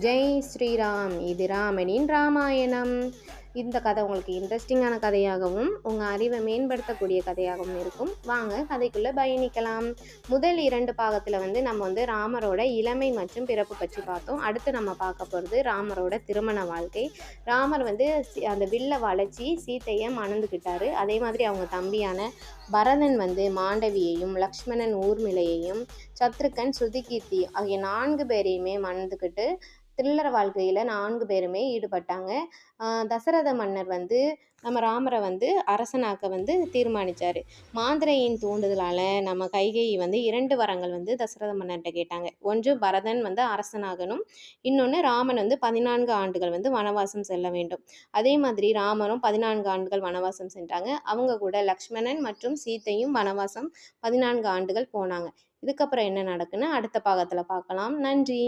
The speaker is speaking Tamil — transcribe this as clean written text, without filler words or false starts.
ஜெய் ஸ்ரீராம். இது ராமனின் ராமாயணம். இந்த கதை உங்களுக்கு இன்ட்ரெஸ்டிங்கான கதையாகவும் உங்கள் அறிவை மேம்படுத்தக்கூடிய கதையாகவும் இருக்கும். வாங்க கதைக்குள்ளே பயணிக்கலாம். முதல் 2 பாகத்தில் நம்ம ராமரோட இளமை மற்றும் பிறப்பு பற்றி பார்த்தோம். அடுத்து நம்ம பார்க்க போகிறது ராமரோட திருமண வாழ்க்கை. ராமர் அந்த வில்லை வளைச்சி சீத்தையை மணந்துக்கிட்டாரு. அதே மாதிரி அவங்க தம்பியான பரதன் மாண்டவியையும், லக்ஷ்மணன் ஊர்மிளையையும், சத்ருக்கன் சுதிகீர்த்தி ஆகிய 4 பேரையுமே மணந்துக்கிட்டு தில்லற வாழ்க்கையில் 4 பேருமே ஈடுபட்டாங்க. தசரத மன்னர் நம்ம ராமரை அரசனாக்க தீர்மானித்தார். மாந்திரையின் தூண்டுதலால் நம்ம கைகேயி 2 வரங்கள் தசரத மன்னர்கிட்ட கேட்டாங்க. ஒன்று பரதன் அரசனாகணும், இன்னொன்று ராமன் 14 ஆண்டுகள் வனவாசம் செல்ல வேண்டும். அதே மாதிரி ராமரும் 14 ஆண்டுகள் வனவாசம் சென்றாங்க. அவங்க கூட லக்ஷ்மணன் மற்றும் சீத்தையும் வனவாசம் 14 ஆண்டுகள் போனாங்க. இதுக்கப்புறம் என்ன நடக்குன்னு அடுத்த பாகத்தில் பார்க்கலாம். நன்றி.